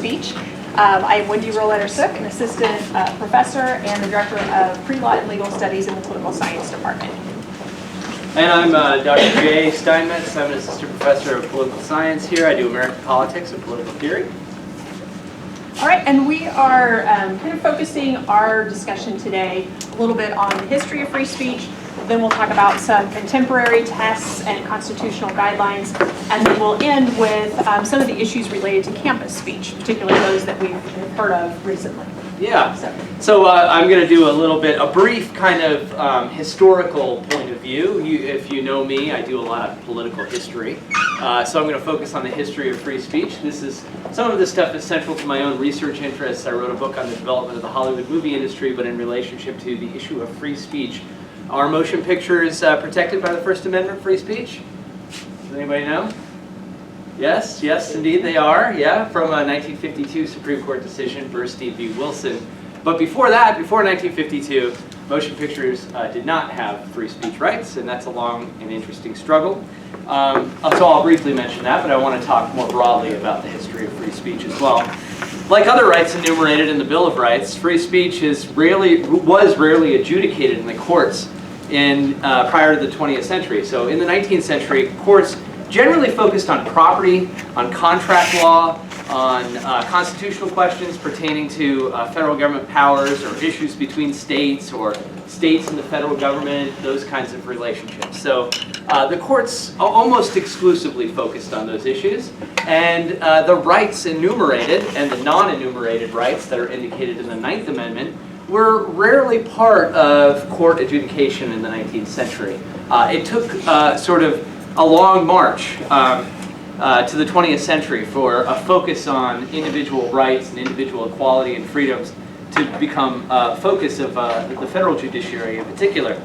Speech. I am Wendy Rohleder-Sook, an assistant professor and the director of pre-law and legal studies in the political science department. And I'm Dr. J. Steinmetz. I'm an assistant professor of political science here. I do American politics and political theory. All right, and we are kind of focusing our discussion today a little bit on the history of free speech. Then we'll talk about some contemporary tests and constitutional guidelines, and then we'll end with some of the issues related to campus speech, particularly those that we've heard of recently. Yeah. So I'm going to do a brief kind of historical point of view. If you know me, I do a lot of political history. So I'm going to focus on the history of free speech. Some of this stuff is central to my own research interests. I wrote a book on the development of the Hollywood movie industry, but in relationship to the issue of free speech. Are motion pictures protected by the First Amendment free speech? Does anybody know? Yes, indeed they are. Yeah, from a 1952 Supreme Court decision, Burstein v. Wilson. But before that, before 1952, motion pictures did not have free speech rights, and that's a long and interesting struggle. So I'll briefly mention that, but I want to talk more broadly about the history of free speech as well. Like other rights enumerated in the Bill of Rights, free speech was rarely adjudicated in the courts prior to the 20th century. So in the 19th century, courts generally focused on property, on contract law, on constitutional questions pertaining to federal government powers or issues between states or states and the federal government, those kinds of relationships. So the courts almost exclusively focused on those issues, and the rights enumerated and the non-enumerated rights that are indicated in the Ninth Amendment were rarely part of court adjudication in the 19th century. It took sort of a long march to the 20th century for a focus on individual rights and individual equality and freedoms to become a focus of the federal judiciary in particular.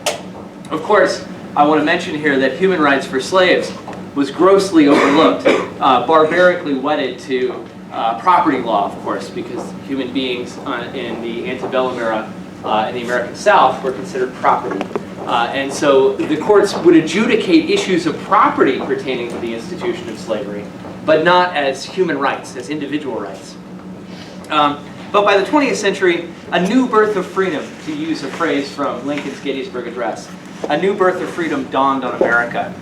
Of course, I want to mention here that human rights for slaves was grossly overlooked, barbarically wedded to property law, of course, because human beings in the antebellum era in the American South were considered property. And so the courts would adjudicate issues of property pertaining to the institution of slavery, but not as human rights, as individual rights. But by the 20th century, a new birth of freedom, to use a phrase from Lincoln's Gettysburg Address, a new birth of freedom dawned on America.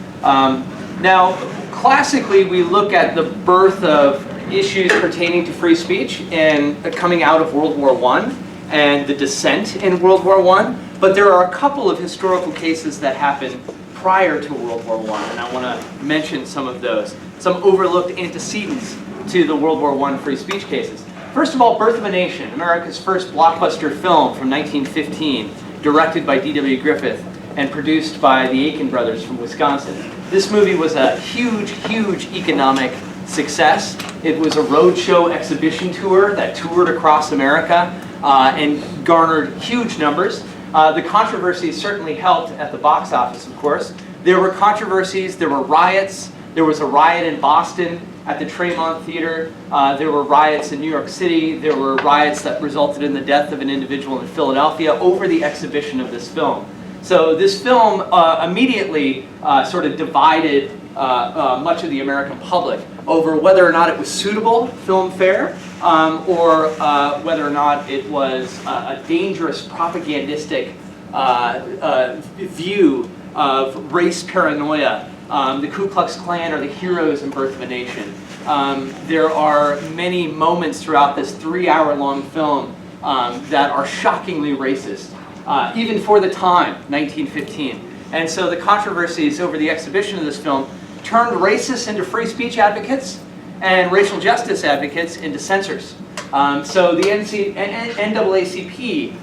Now, classically, we look at the birth of issues pertaining to free speech and coming out of World War I and the dissent in World War I. But there are a couple of historical cases that happened prior to World War I, and I want to mention some of those, some overlooked antecedents to the World War I free speech cases. First of all, Birth of a Nation, America's first blockbuster film from 1915, directed by D.W. Griffith and produced by the Aiken brothers from Wisconsin. This movie was a huge, huge economic success. It was a roadshow exhibition tour that toured across America and garnered huge numbers. The controversies certainly helped at the box office, of course. There were controversies, there were riots. There was a riot in Boston at the Tremont Theater. There were riots in New York City. There were riots that resulted in the death of an individual in Philadelphia over the exhibition of this film. So this film immediately sort of divided much of the American public over whether or not it was suitable film fare or whether or not it was a dangerous propagandistic view of race paranoia. The Ku Klux Klan are the heroes in Birth of a Nation. There are many moments throughout this 3-hour-long film that are shockingly racist, even for the time, 1915. And so the controversies over the exhibition of this film turned racists into free speech advocates and racial justice advocates into censors. So the NAACP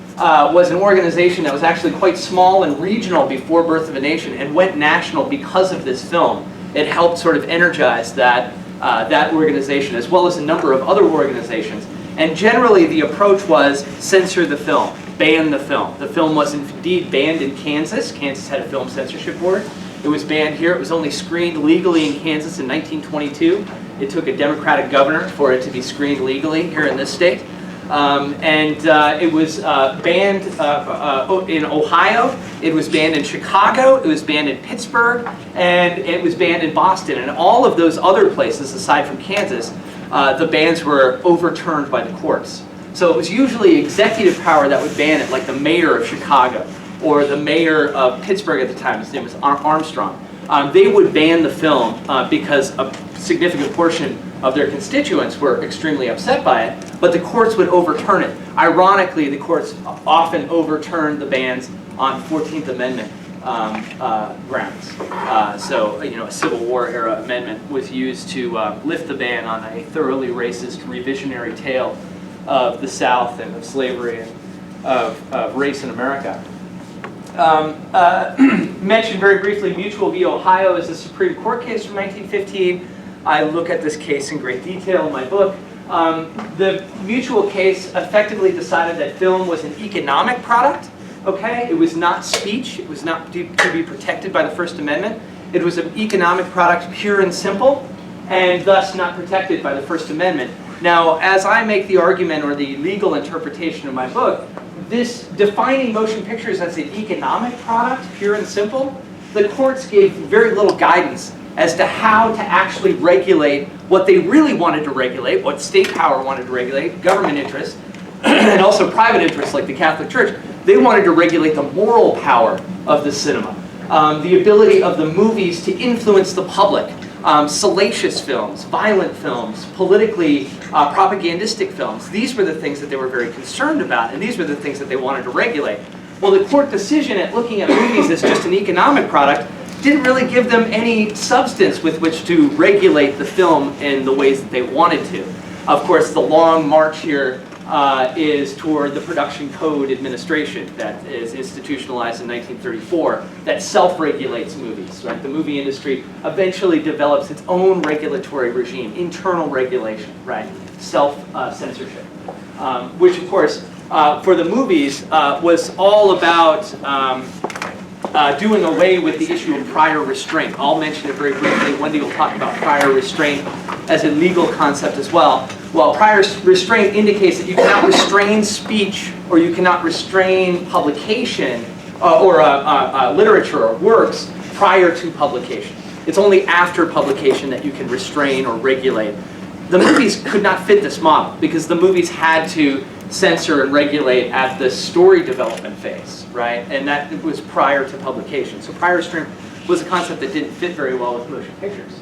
was an organization that was actually quite small and regional before Birth of a Nation and went national because of this film. It helped sort of energize that organization as well as a number of other organizations. And generally the approach was censor the film, ban the film. The film was indeed banned in Kansas. Kansas had a film censorship board. It was banned here. It was only screened legally in Kansas in 1922. It took a Democratic governor for it to be screened legally here in this state. It was banned in Ohio, it was banned in Chicago, it was banned in Pittsburgh, and it was banned in Boston. And all of those other places, aside from Kansas, the bans were overturned by the courts. So it was usually executive power that would ban it, like the mayor of Chicago or the mayor of Pittsburgh at the time. His name was Armstrong. They would ban the film because a significant portion of their constituents were extremely upset by it, but the courts would overturn it. Ironically, the courts often overturned the bans on 14th Amendment grounds. So, a Civil War era amendment was used to lift the ban on a thoroughly racist, revisionary tale of the South and of slavery and of race in America. Mentioned very briefly, Mutual v. Ohio is a Supreme Court case from 1915. I look at this case in great detail in my book. The Mutual case effectively decided that film was an economic product. Okay, it was not speech. It was not to be protected by the First Amendment. It was an economic product, pure and simple, and thus not protected by the First Amendment. Now, as I make the argument or the legal interpretation of my book, this defining motion pictures as an economic product, pure and simple, the courts gave very little guidance as to how to actually regulate what they really wanted to regulate, what state power wanted to regulate, government interests, and also private interests like the Catholic Church. They wanted to regulate the moral power of the cinema, the ability of the movies to influence the public, salacious films, violent films, politically propagandistic films. These were the things that they were very concerned about, and these were the things that they wanted to regulate. Well, the court decision at looking at movies as just an economic product didn't really give them any substance with which to regulate the film in the ways that they wanted to. Of course, the long march here is toward the Production Code Administration that is institutionalized in 1934 that self-regulates movies, right? The movie industry eventually develops its own regulatory regime, internal regulation, right? Self-censorship, which of course for the movies was all about doing away with the issue of prior restraint. I'll mention it very briefly. Wendy will talk about prior restraint as a legal concept as well. Well, prior restraint indicates that you cannot restrain speech or you cannot restrain publication or literature or works prior to publication. It's only after publication that you can restrain or regulate. The movies could not fit this model because the movies had to censor and regulate at the story development phase, right? And that was prior to publication. So prior restraint was a concept that didn't fit very well with motion pictures.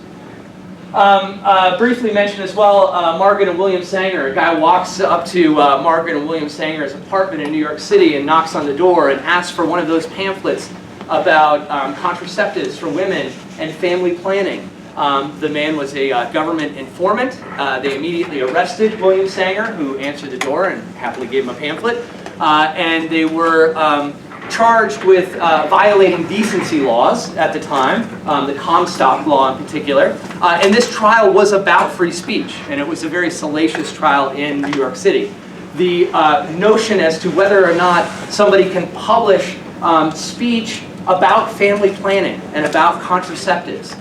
Briefly mention as well, Margaret and William Sanger. A guy walks up to Margaret and William Sanger's apartment in New York City and knocks on the door and asks for one of those pamphlets about contraceptives for women and family planning. The man was a government informant. They immediately arrested William Sanger, who answered the door and happily gave him a pamphlet. And they were charged with violating decency laws at the time, the Comstock law in particular. And this trial was about free speech, and it was a very salacious trial in New York City. The notion as to whether or not somebody can publish speech about family planning and about contraceptives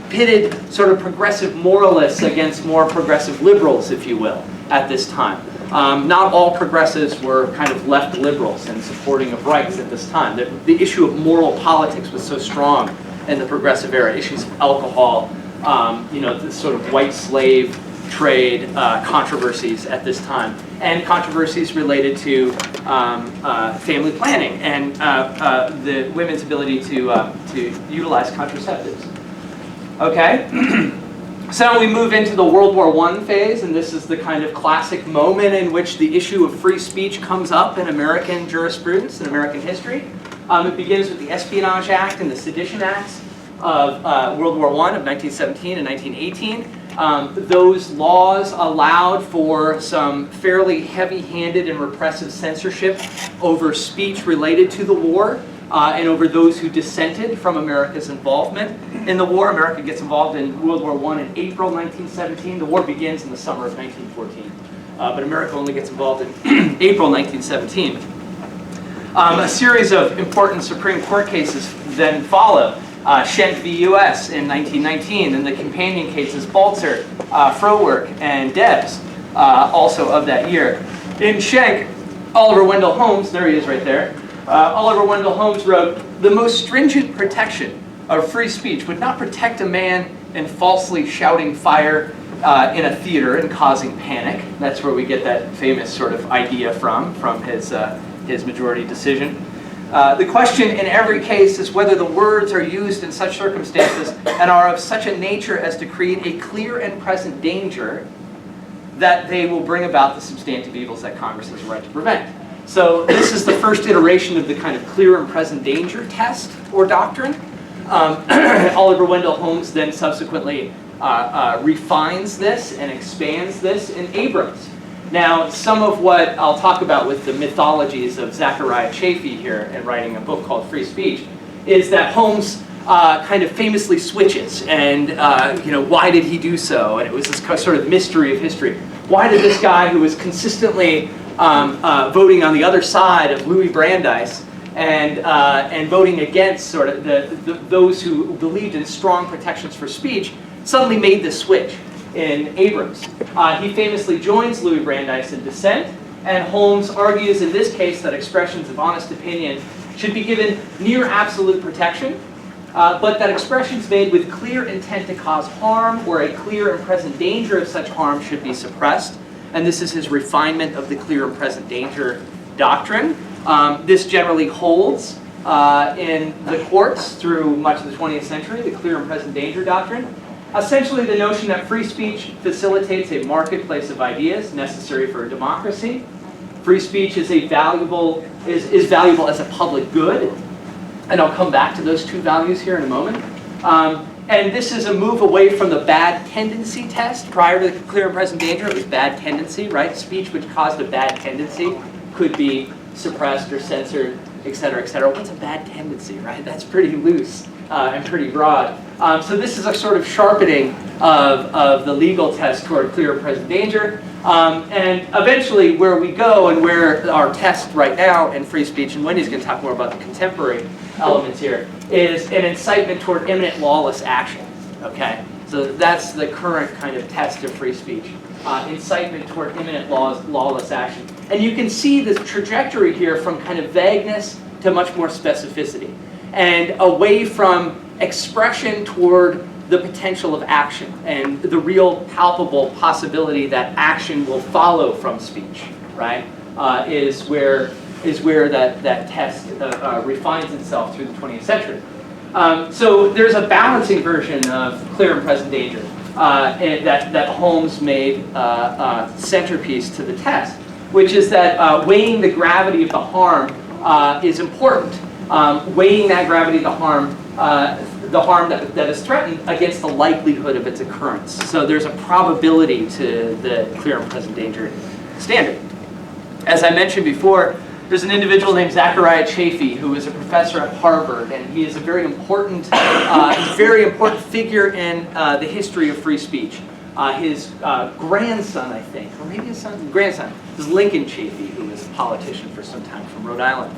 pitted sort of progressive moralists against more progressive liberals, if you will, at this time. Not all progressives were kind of left liberals and supporting of rights at this time. The issue of moral politics was so strong in the progressive era. Issues of alcohol, the sort of white slave trade controversies at this time, and controversies related to family planning and the women's ability to utilize contraceptives. Okay. So we move into the World War I phase, and this is the kind of classic moment in which the issue of free speech comes up in American jurisprudence and American history. It begins with the Espionage Act and the Sedition Acts of World War I of 1917 and 1918. Those laws allowed for some fairly heavy-handed and repressive censorship over speech related to the war. And over those who dissented from America's involvement in the war. America gets involved in World War I in April 1917. The war begins in the summer of 1914. But America only gets involved in April 1917. A series of important Supreme Court cases then follow. Schenck v. U.S. in 1919, and the companion cases Balzer, Frowork, and Debs, also of that year. In Schenck, Oliver Wendell Holmes, there he is right there, Oliver Wendell Holmes wrote, "The most stringent protection of free speech would not protect a man in falsely shouting fire in a theater and causing panic. That's where we get that famous sort of idea from his majority decision. The question in every case is whether the words are used in such circumstances and are of such a nature as to create a clear and present danger that they will bring about the substantive evils that Congress has a right to prevent. So this is the first iteration of the kind of clear and present danger test or doctrine. Oliver Wendell Holmes then subsequently refines this and expands this in Abrams. Now, some of what I'll talk about with the mythologies of Zachariah Chafee here in writing a book called Free Speech is that Holmes kind of famously switches, and why did he do so? And it was this sort of mystery of history. Why did this guy who was consistently voting on the other side of Louis Brandeis and voting against sort of those who believed in strong protections for speech suddenly made this switch in Abrams? He famously joins Louis Brandeis in dissent, and Holmes argues in this case that expressions of honest opinion should be given near absolute protection, but that expressions made with clear intent to cause harm or a clear and present danger of such harm should be suppressed. And this is his refinement of the clear and present danger doctrine. This generally holds in the courts through much of the 20th century, the clear and present danger doctrine. Essentially the notion that free speech facilitates a marketplace of ideas necessary for a democracy. Free speech is valuable as a public good. And I'll come back to those two values here in a moment. And this is a move away from the bad tendency test. Prior to the clear and present danger, it was bad tendency, right? Speech which caused a bad tendency could be suppressed or censored, et cetera, et cetera. What's a bad tendency, right? That's pretty loose and pretty broad. So this is a sort of sharpening of the legal test toward clear and present danger. And eventually where we go and where our test right now in free speech, and Wendy's going to talk more about the contemporary elements here, is an incitement toward imminent lawless action. Okay? So that's the current kind of test of free speech. Incitement toward imminent lawless action. And you can see the trajectory here from kind of vagueness to much more specificity. And away from expression toward the potential of action and the real palpable possibility that action will follow from speech, right? Is where that test refines itself through the 20th century. So there's a balancing version of clear and present danger that Holmes made centerpiece to the test, which is that weighing the gravity of the harm is important. Weighing that gravity of the harm that is threatened against the likelihood of its occurrence. So there's a probability to the clear and present danger standard. As I mentioned before, there's an individual named Zachariah Chafee who is a professor at Harvard, and he is a very important figure in the history of free speech. His grandson, I think, or maybe his grandson, is Lincoln Chafee, who was a politician for some time from Rhode Island.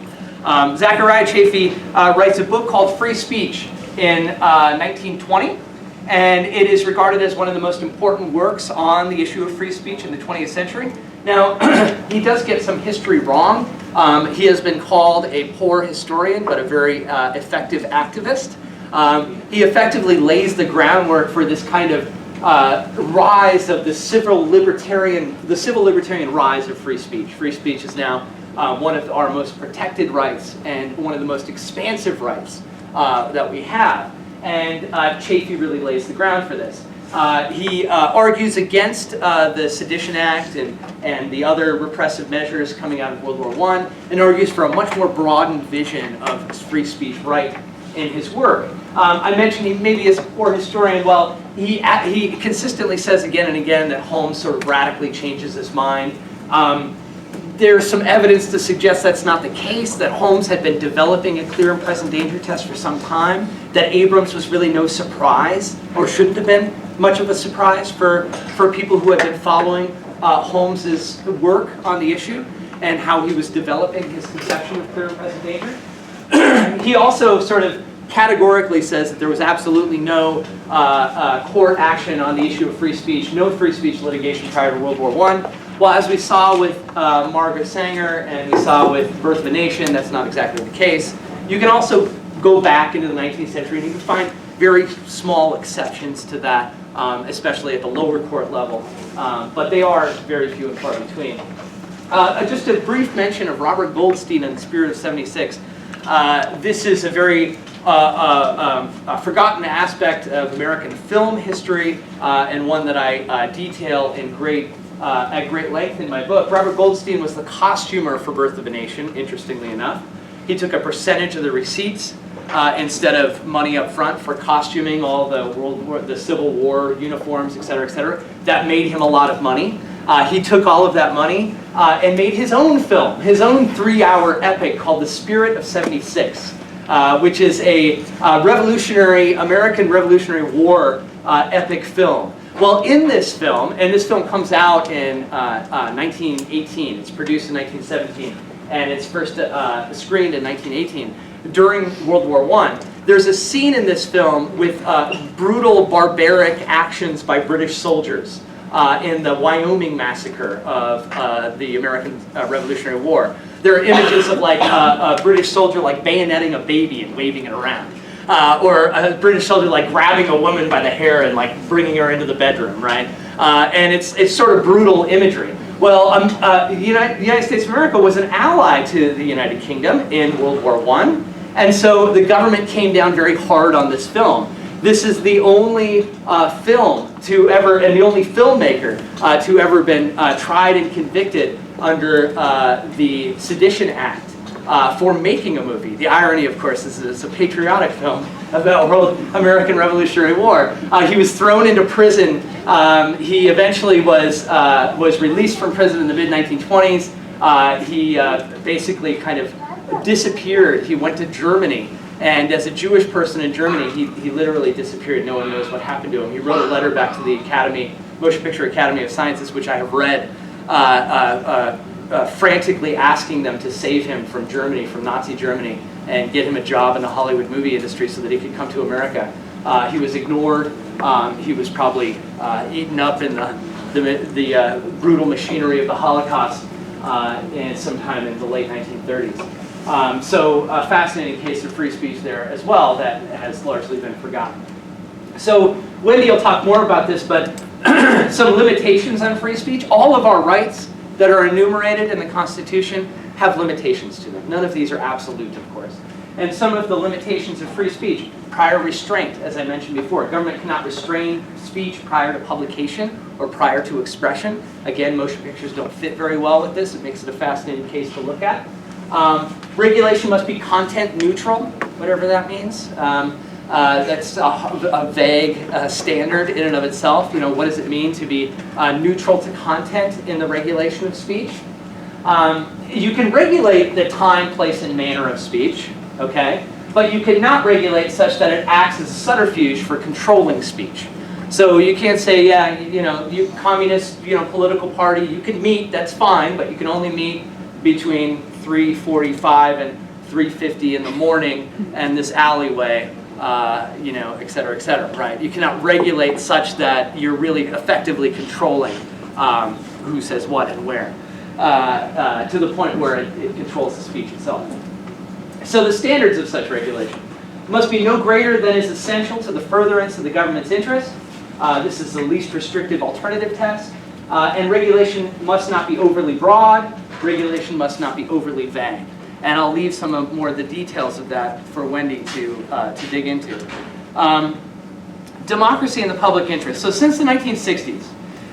Zachariah Chafee writes a book called Free Speech in 1920, and it is regarded as one of the most important works on the issue of free speech in the 20th century. Now, he does get some history wrong. He has been called a poor historian, but a very effective activist. He effectively lays the groundwork for this kind of rise of the civil libertarian rise of free speech. Free speech is now one of our most protected rights and one of the most expansive rights that we have. And Chafee really lays the ground for this. He argues against the Sedition Act and the other repressive measures coming out of World War I, and argues for a much more broadened vision of free speech right in his work. I mentioned he maybe is a poor historian. Well, he consistently says again and again that Holmes sort of radically changes his mind. There's some evidence to suggest that's not the case, that Holmes had been developing a clear and present danger test for some time, that Abrams was really no surprise, or shouldn't have been much of a surprise for people who had been following Holmes's work on the issue and how he was developing his conception of clear and present danger. He also sort of categorically says that there was absolutely no court action on the issue of free speech, no free speech litigation prior to World War I. Well, as we saw with Margaret Sanger and we saw with Birth of a Nation, that's not exactly the case. You can also go back into the 19th century and you can find very small exceptions to that especially at the lower court level, but they are very few and far between. Just a brief mention of Robert Goldstein and the Spirit of '76. This is a very forgotten aspect of American film history, and one that I detail in at great length in my book. Robert Goldstein was the costumer for Birth of a Nation, interestingly enough. He took a percentage of the receipts instead of money up front for costuming all the Civil War uniforms, et cetera, et cetera. That made him a lot of money. He took all of that money and made his own film, his own 3-hour epic called The Spirit of '76, which is a American Revolutionary War epic film. Well, in this film, and this film comes out in 1918, it's produced in 1917, and it's first screened in 1918, during World War I. There's a scene in this film with brutal, barbaric actions by British soldiers in the Wyoming massacre of the American Revolutionary War. There are images of like a British soldier like bayoneting a baby and waving it around. Or a British soldier like grabbing a woman by the hair and like bringing her into the bedroom, right? And it's sort of brutal imagery. Well, the United States of America was an ally to the United Kingdom in World War I, and so the government came down very hard on this film. This is the only film to ever, and the only filmmaker to ever been tried and convicted under the Sedition Act. For making a movie. The irony, of course, is that it's a patriotic film about American Revolutionary War. He was thrown into prison. He eventually was released from prison in the mid-1920s. He basically kind of disappeared. He went to Germany, and as a Jewish person in Germany, he literally disappeared. No one knows what happened to him. He wrote a letter back to the Academy, Motion Picture Academy of Sciences, which I have read, frantically asking them to save him from Germany, from Nazi Germany, and get him a job in the Hollywood movie industry so that he could come to America. He was ignored. He was probably eaten up in the brutal machinery of the Holocaust sometime in the late 1930s. So a fascinating case of free speech there as well that has largely been forgotten. So Wendy will talk more about this, but some limitations on free speech. All of our rights that are enumerated in the Constitution have limitations to them. None of these are absolute, of course. And some of the limitations of free speech: prior restraint, as I mentioned before. Government cannot restrain speech prior to publication or prior to expression. Again, motion pictures don't fit very well with this. It makes it a fascinating case to look at. Regulation must be content neutral, whatever that means. That's a vague standard in and of itself. You know, what does it mean to be neutral to content in the regulation of speech? You can regulate the time, place, and manner of speech, okay? But you cannot regulate such that it acts as a subterfuge for controlling speech. So you can't say, yeah, you communist, political party, you can meet, that's fine, but you can only meet between 3:45 and 3:50 in the morning and this alleyway. Et cetera, right? You cannot regulate such that you're really effectively controlling who says what and where, to the point where it controls the speech itself. So the standards of such regulation must be no greater than is essential to the furtherance of the government's interest. This is the least restrictive alternative test. And regulation must not be overly broad. Regulation must not be overly vague. And I'll leave some more of the details of that for Wendy to dig into. Democracy and the public interest. So since the 1960s,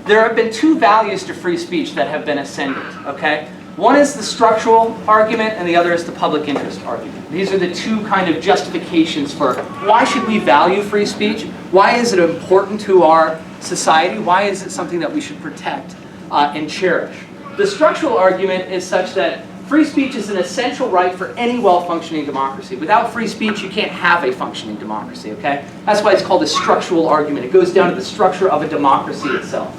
there have been two values to free speech that have been ascendant, okay? One is the structural argument, and the other is the public interest argument. These are the two kind of justifications for why should we value free speech? Why is it important to our society? Why is it something that we should protect and cherish? The structural argument is such that free speech is an essential right for any well-functioning democracy. Without free speech, you can't have a functioning democracy, okay? That's why it's called a structural argument. It goes down to the structure of a democracy itself,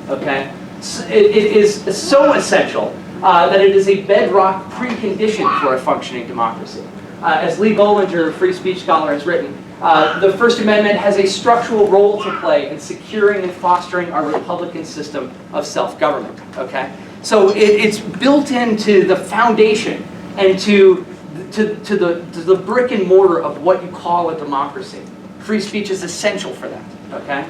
okay? So it is so essential that it is a bedrock precondition for a functioning democracy. As Lee Bollinger, a free speech scholar, has written, the First Amendment has a structural role to play in securing and fostering our republican system of self-government, okay? So it's built into the foundation and to the brick and mortar of what you call a democracy. Free speech is essential for that, okay?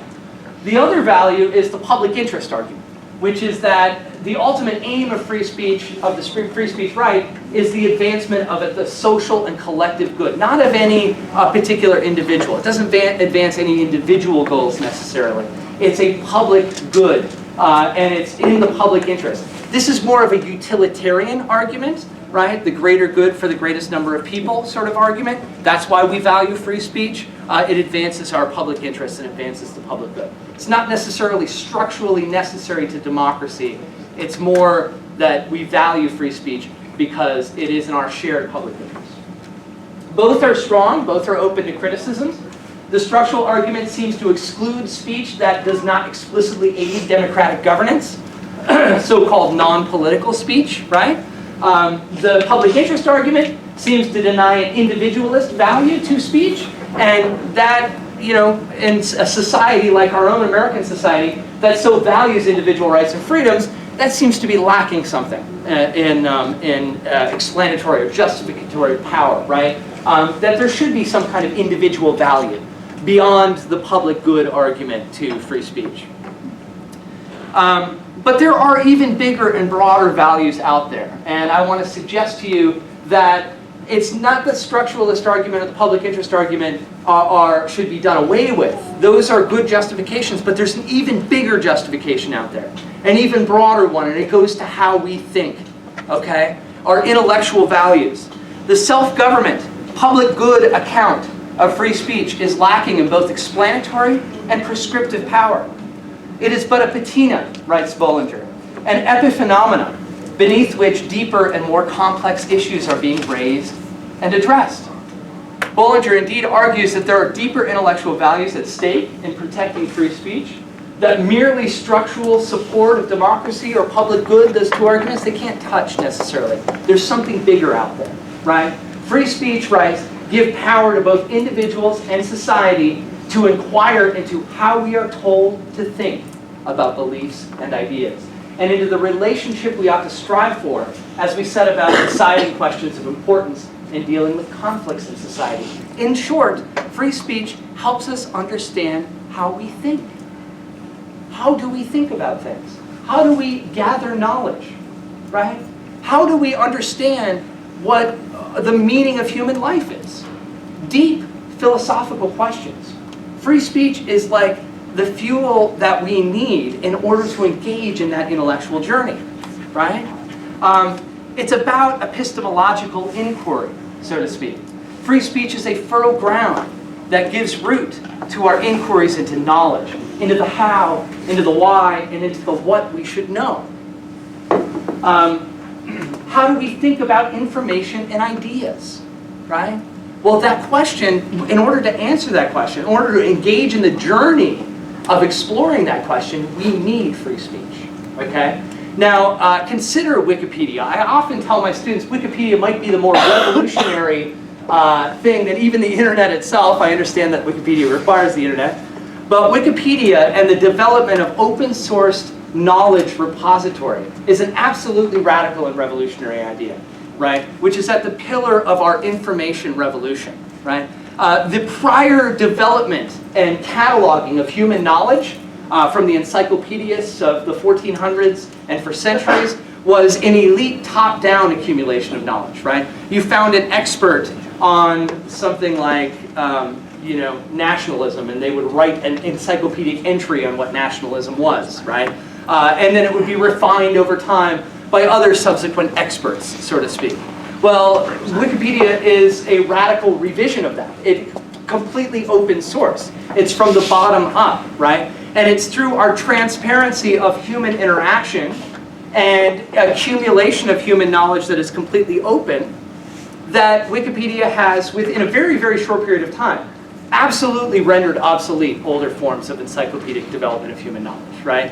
The other value is the public interest argument, which is that the ultimate aim of free speech, of the free speech right, is the advancement of the social and collective good, not of any particular individual. It doesn't advance any individual goals necessarily. It's a public good, and it's in the public interest. This is more of a utilitarian argument, right? The greater good for the greatest number of people sort of argument. That's why we value free speech. It advances our public interest and advances the public good. It's not necessarily structurally necessary to democracy. It's more that we value free speech because it is in our shared public interest. Both are strong, both are open to criticisms. The structural argument seems to exclude speech that does not explicitly aid democratic governance, so-called non-political speech, right? The public interest argument seems to deny an individualist value to speech, and that, you know, in a society like our own American society that so values individual rights and freedoms, that seems to be lacking something in explanatory or justificatory power, right? That there should be some kind of individual value beyond the public good argument to free speech. But there are even bigger and broader values out there, and I want to suggest to you that it's not the structuralist argument or the public interest argument should be done away with. Those are good justifications, but there's an even bigger justification out there, an even broader one, and it goes to how we think, okay? Our intellectual values. The self-government, public good account of free speech is lacking in both explanatory and prescriptive power. It is but a patina, writes Bollinger, an epiphenomenon beneath which deeper and more complex issues are being raised and addressed. Bollinger indeed argues that there are deeper intellectual values at stake in protecting free speech, that merely structural support of democracy or public good, those two arguments, they can't touch necessarily. There's something bigger out there, right? Free speech rights give power to both individuals and society to inquire into how we are told to think about beliefs and ideas, and into the relationship we ought to strive for as we set about deciding questions of importance and dealing with conflicts in society. In short, free speech helps us understand how we think. How do we think about things? How do we gather knowledge, right? How do we understand what the meaning of human life is? Deep philosophical questions. Free speech is like the fuel that we need in order to engage in that intellectual journey, right? It's about epistemological inquiry, so to speak. Free speech is a fertile ground that gives root to our inquiries into knowledge, into the how, into the why, and into the what we should know. How do we think about information and ideas, right? Well, that question, in order to answer that question, in order to engage in the journey of exploring that question, we need free speech, okay? Now, consider Wikipedia. I often tell my students Wikipedia might be the more revolutionary thing than even the internet itself. I understand that Wikipedia requires the internet. But Wikipedia and the development of open-sourced knowledge repository is an absolutely radical and revolutionary idea, right? Which is at the pillar of our information revolution, right? The prior development and cataloging of human knowledge from the encyclopedias of the 1400s and for centuries was an elite top-down accumulation of knowledge, right? You found an expert on something like you know, nationalism, and they would write an encyclopedic entry on what nationalism was, right? And then it would be refined over time by other subsequent experts, so to speak. Well, Wikipedia is a radical revision of that. It's completely open source. It's from the bottom up, right? And it's through our transparency of human interaction and accumulation of human knowledge that is completely open that Wikipedia has, within a very, very short period of time, absolutely rendered obsolete older forms of encyclopedic development of human knowledge, right?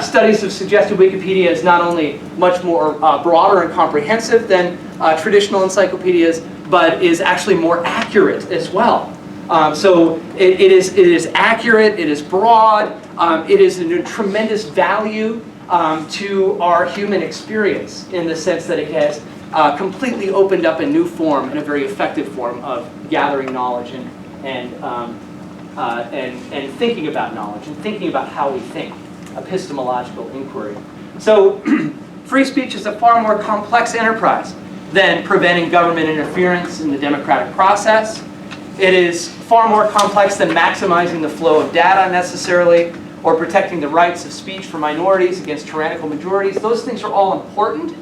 Studies have suggested Wikipedia is not only much more broader and comprehensive than traditional encyclopedias, but is actually more accurate as well. So it is accurate, it is broad, it is a tremendous value to our human experience in the sense that it has completely opened up a new form and a very effective form of gathering knowledge and and thinking about knowledge and thinking about how we think, epistemological inquiry. So free speech is a far more complex enterprise than preventing government interference in the democratic process. It is far more complex than maximizing the flow of data necessarily, or protecting the rights of speech for minorities against tyrannical majorities. Those things are all important,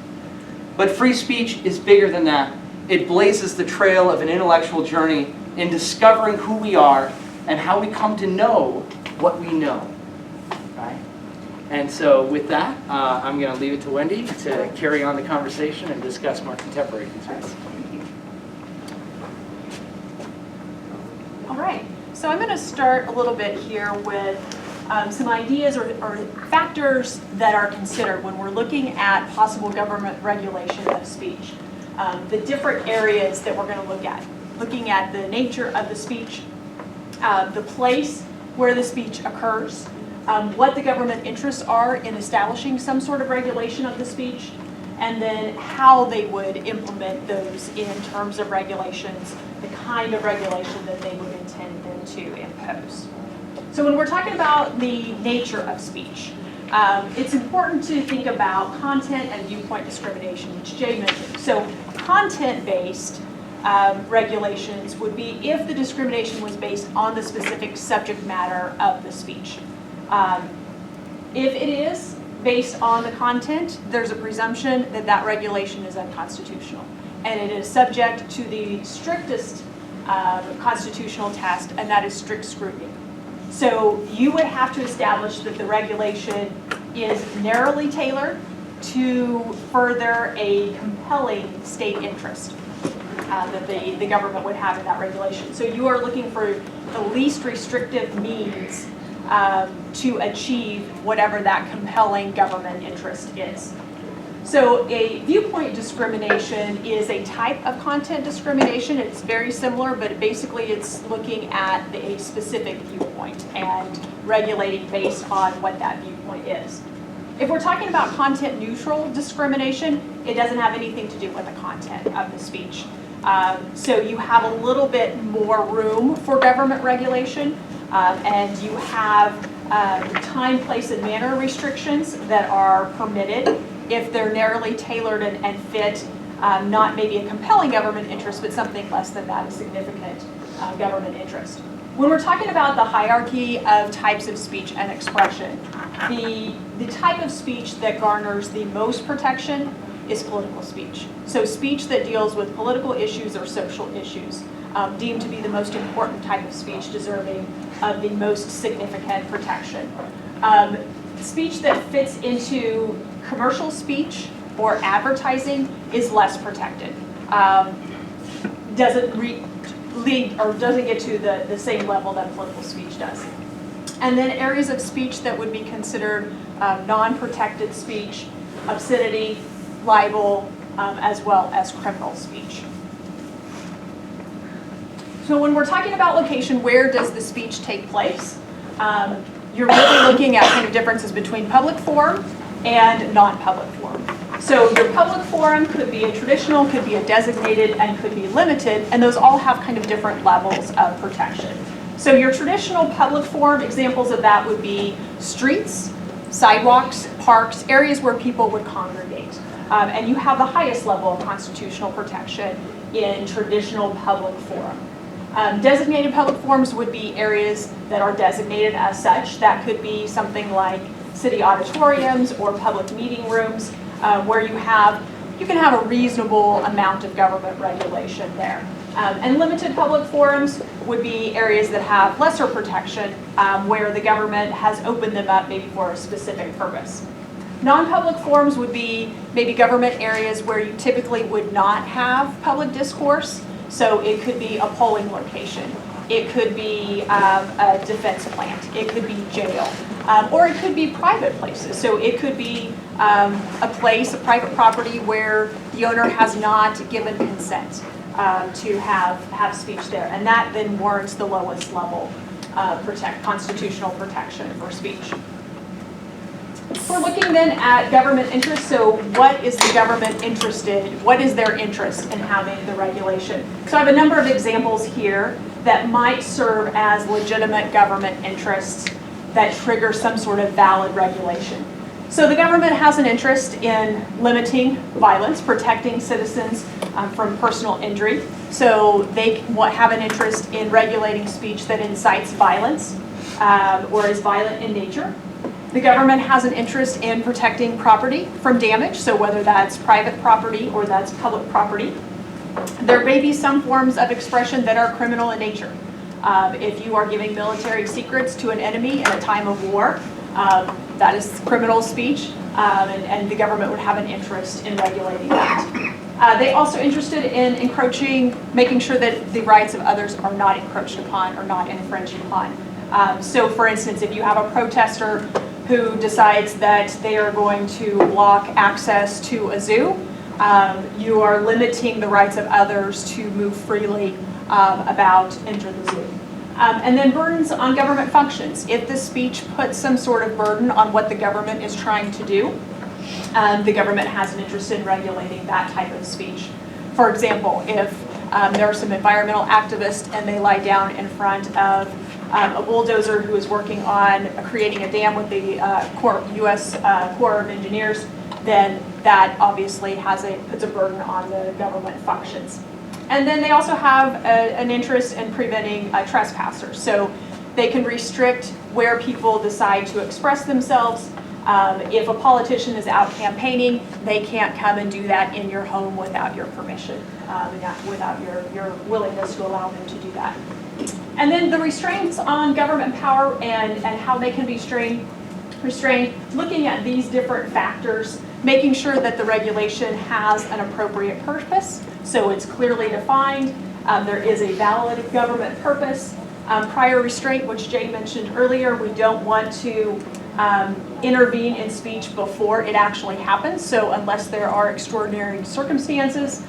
but free speech is bigger than that. It blazes the trail of an intellectual journey in discovering who we are and how we come to know what we know, right? And so with that, I'm going to leave it to Wendy to carry on the conversation and discuss more contemporary concerns. All right, so I'm going to start a little bit here with some ideas or factors that are considered when we're looking at possible government regulation of speech. The different areas that we're going to look at. Looking at the nature of the speech, the place where the speech occurs, what the government interests are in establishing some sort of regulation of the speech, and then how they would implement those in terms of regulations, the kind of regulation that they would intend then to impose. So when we're talking about the nature of speech, it's important to think about content and viewpoint discrimination, which Jay mentioned. So content-based regulations would be if the discrimination was based on the specific subject matter of the speech. If it is based on the content, there's a presumption that that regulation is unconstitutional. And it is subject to the strictest constitutional test, and that is strict scrutiny. So you would have to establish that the regulation is narrowly tailored to further a compelling state interest that the government would have in that regulation. So you are looking for the least restrictive means to achieve whatever that compelling government interest is. So a viewpoint discrimination is a type of content discrimination. It's very similar, but basically it's looking at a specific viewpoint and regulating based on what that viewpoint is. If we're talking about content neutral discrimination, it doesn't have anything to do with the content of the speech. So you have a little bit more room for government regulation, and you have time, place, and manner restrictions that are permitted if they're narrowly tailored and fit not maybe a compelling government interest, but something less than that, a significant government interest. When we're talking about the hierarchy of types of speech and expression, the type of speech that garners the most protection is political speech. So speech that deals with political issues or social issues, deemed to be the most important type of speech deserving of the most significant protection. Speech that fits into commercial speech or advertising is less protected. Doesn't lead or doesn't get to the same level that political speech does. And then areas of speech that would be considered non-protected speech, obscenity, libel, as well as criminal speech. So when we're talking about location, where does the speech take place? You're really looking at kind of differences between public forum and non-public forum. So your public forum could be a traditional, could be a designated, and could be limited, and those all have kind of different levels of protection. So your traditional public forum, examples of that would be streets, sidewalks, parks, areas where people would congregate. And you have the highest level of constitutional protection in traditional public forum. Designated public forums would be areas that are designated as such. That could be something like city auditoriums or public meeting rooms where you can have a reasonable amount of government regulation there. And limited public forums would be areas that have lesser protection where the government has opened them up maybe for a specific purpose. Non-public forums would be maybe government areas where you typically would not have public discourse. So it could be a polling location. It could be a defense plant. It could be jail. Or it could be private places. So it could be a place, a private property where the owner has not given consent to have speech there. And that then warrants the lowest level of constitutional protection for speech. We're looking then at government interest. So what is the government interested? What is their interest in having the regulation? So I have a number of examples here that might serve as legitimate government interests that trigger some sort of valid regulation. So the government has an interest in limiting violence, protecting citizens from personal injury. So they have an interest in regulating speech that incites violence or is violent in nature. The government has an interest in protecting property from damage, so whether that's private property or that's public property. There may be some forms of expression that are criminal in nature. If you are giving military secrets to an enemy in a time of war, that is criminal speech, and the government would have an interest in regulating that. They also interested in making sure that the rights of others are not encroached upon or not infringed upon. So for instance, if you have a protester who decides that they are going to block access to a zoo, you are limiting the rights of others to move freely about enter the zoo. And then burdens on government functions. If the speech puts some sort of burden on what the government is trying to do, the government has an interest in regulating that type of speech. For example, if there are some environmental activists and they lie down in front of a bulldozer who is working on creating a dam with the U.S. Corps of Engineers, then that obviously puts a burden on the government functions. And then they also have an interest in preventing trespassers. So they can restrict where people decide to express themselves. If a politician is out campaigning, they can't come and do that in your home without your permission, without your willingness to allow them to do that. And then the restraints on government power and how they can be restrained, looking at these different factors, making sure that the regulation has an appropriate purpose, so it's clearly defined, there is a valid government purpose. Prior restraint, which Jay mentioned earlier, we don't want to intervene in speech before it actually happens, so unless there are extraordinary circumstances,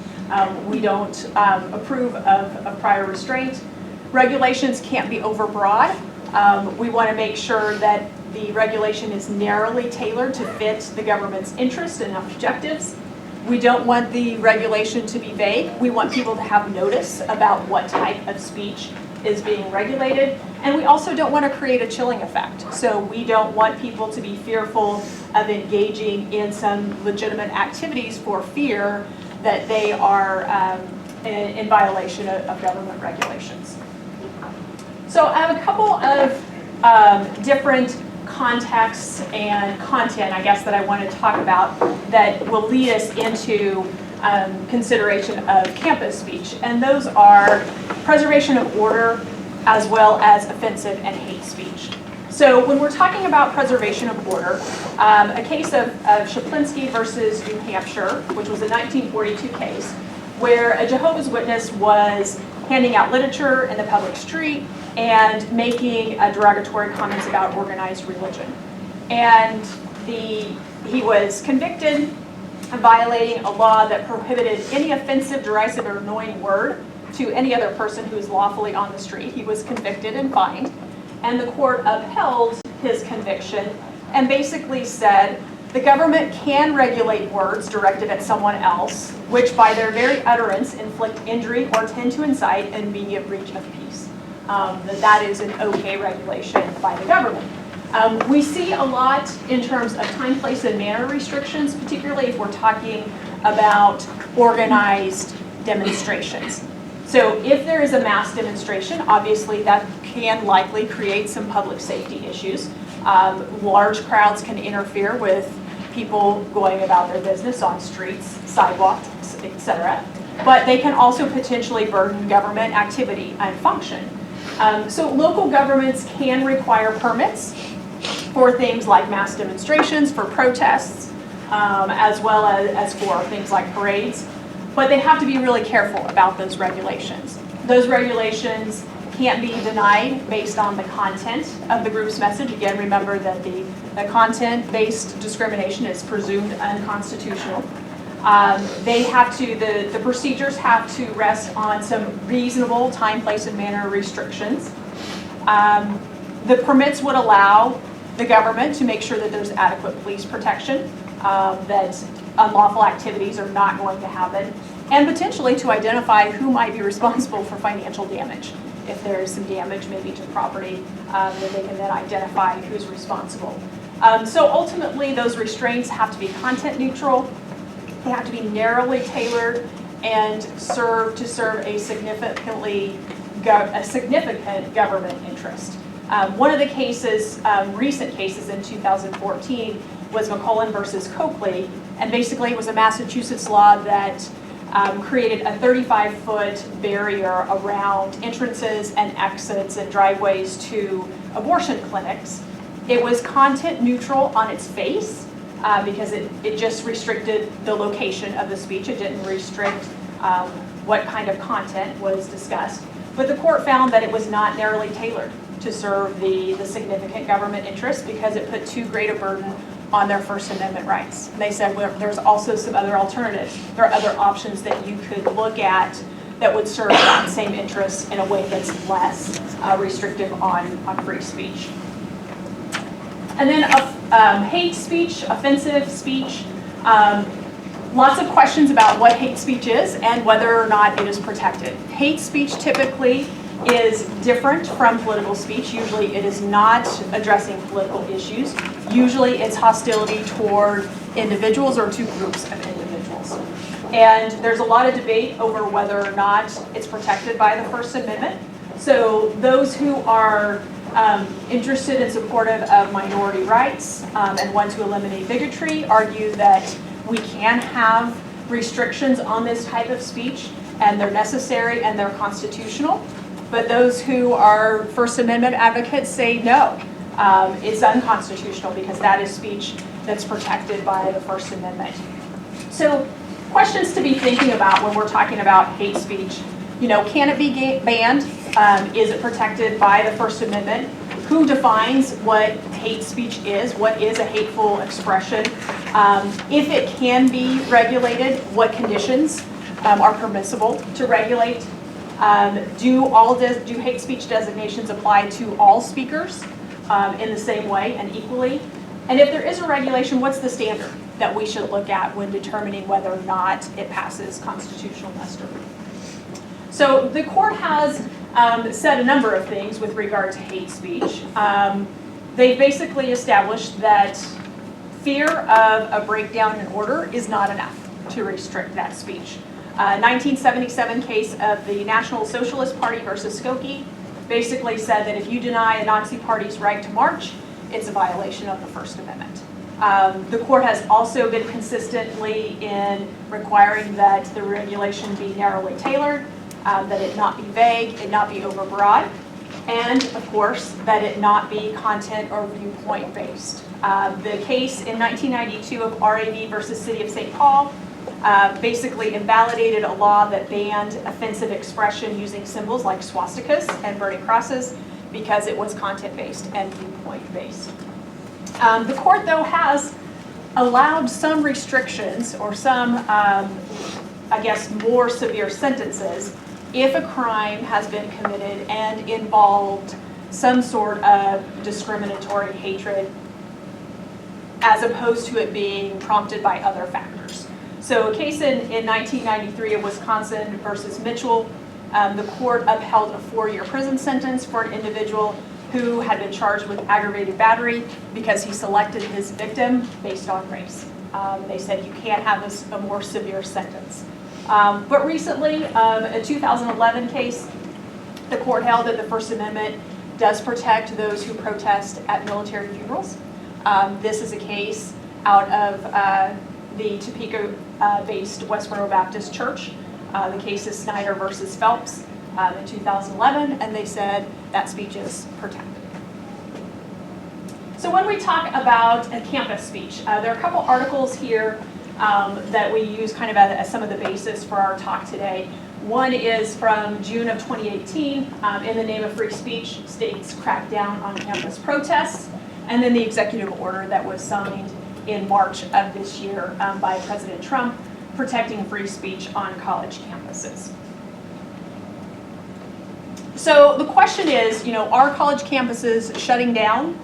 we don't approve of prior restraint. Regulations can't be overbroad. We want to make sure that the regulation is narrowly tailored to fit the government's interests and objectives. We don't want the regulation to be vague. We want people to have notice about what type of speech is being regulated. And we also don't want to create a chilling effect. So we don't want people to be fearful of engaging in some legitimate activities for fear that they are in violation of government regulations. So I have a couple of different contexts and content, I guess, that I want to talk about that will lead us into consideration of campus speech. And those are preservation of order as well as offensive and hate speech. So when we're talking about preservation of order, a case of Shaplinsky versus New Hampshire, which was a 1942 case, where a Jehovah's Witness was handing out literature in the public street and making derogatory comments about organized religion. And he was convicted of violating a law that prohibited any offensive, derisive, or annoying word to any other person who is lawfully on the street. He was convicted and fined. And the court upheld his conviction and basically said the government can regulate words directed at someone else, which by their very utterance inflict injury or tend to incite an immediate breach of peace. That is an okay regulation by the government. We see a lot in terms of time, place, and manner restrictions, particularly if we're talking about organized demonstrations. So if there is a mass demonstration, obviously that can likely create some public safety issues. Large crowds can interfere with people going about their business on streets, sidewalks, etc. But they can also potentially burden government activity and function. So local governments can require permits for things like mass demonstrations, for protests, as well as for things like parades. But they have to be really careful about those regulations. Those regulations can't be denied based on the content of the group's message. Again, remember that the content-based discrimination is presumed unconstitutional. The procedures have to rest on some reasonable time, place, and manner restrictions. The permits would allow the government to make sure that there's adequate police protection, that unlawful activities are not going to happen, and potentially to identify who might be responsible for financial damage. if there is some damage maybe to property, then they can then identify who's responsible. So ultimately, those restraints have to be content neutral. They have to be narrowly tailored and serve a significant government interest. One of the cases, recent cases in 2014, was McCullen versus Coakley, and basically it was a Massachusetts law that created a 35-foot barrier around entrances and exits and driveways to abortion clinics. It was content neutral on its face because it just restricted the location of the speech. It didn't restrict what kind of content was discussed. But the court found that it was not narrowly tailored to serve the significant government interest because it put too great a burden on their First Amendment rights. And they said, well, there's also some other alternatives. There are other options that you could look at that would serve that same interest in a way that's less restrictive on free speech. And then hate speech, offensive speech. Lots of questions about what hate speech is and whether or not it is protected. Hate speech typically is different from political speech. Usually it is not addressing political issues. Usually it's hostility toward individuals or to groups of individuals. And there's a lot of debate over whether or not it's protected by the First Amendment. So those who are interested and supportive of minority rights and want to eliminate bigotry argue that we can have restrictions on this type of speech and they're necessary and they're constitutional. But those who are First Amendment advocates say no, it's unconstitutional because that is speech that's protected by the First Amendment. So questions to be thinking about when we're talking about hate speech. You know, can it be banned? Is it protected by the First Amendment? Who defines what hate speech is? What is a hateful expression? If it can be regulated, what conditions are permissible to regulate? Do hate speech designations apply to all speakers in the same way and equally? And if there is a regulation, what's the standard that we should look at when determining whether or not it passes constitutional muster? So the court has said a number of things with regard to hate speech. They basically established that fear of a breakdown in order is not enough to restrict that speech. 1977 case of the National Socialist Party versus Skokie basically said that if you deny a Nazi party's right to march, it's a violation of the First Amendment. The court has also been consistently in requiring that the regulation be narrowly tailored, that it not be vague, it not be overbroad, and of course that it not be content or viewpoint based. The case in 1992 of RAV versus City of St. Paul basically invalidated a law that banned offensive expression using symbols like swastikas and burning crosses because it was content based and viewpoint based. The court though has allowed some restrictions or some I guess more severe sentences if a crime has been committed and involved some sort of discriminatory hatred as opposed to it being prompted by other factors. So a case in 1993 of Wisconsin versus Mitchell, the court upheld a 4-year prison sentence for an individual who had been charged with aggravated battery because he selected his victim based on race. They said you can't have a more severe sentence. But recently, a 2011 case, the court held that the First Amendment does protect those who protest at military funerals. This is a case out of the Topeka-based West Monroe Baptist Church. The case is Snyder versus Phelps in 2011, and they said that speech is protected. So when we talk about a campus speech, there are a couple articles here that we use kind of as some of the basis for our talk today. One is from June of 2018, in the name of free speech, states crack down on campus protests, and then the executive order that was signed in March of this year by President Trump, protecting free speech on college campuses. So the question is, are college campuses shutting down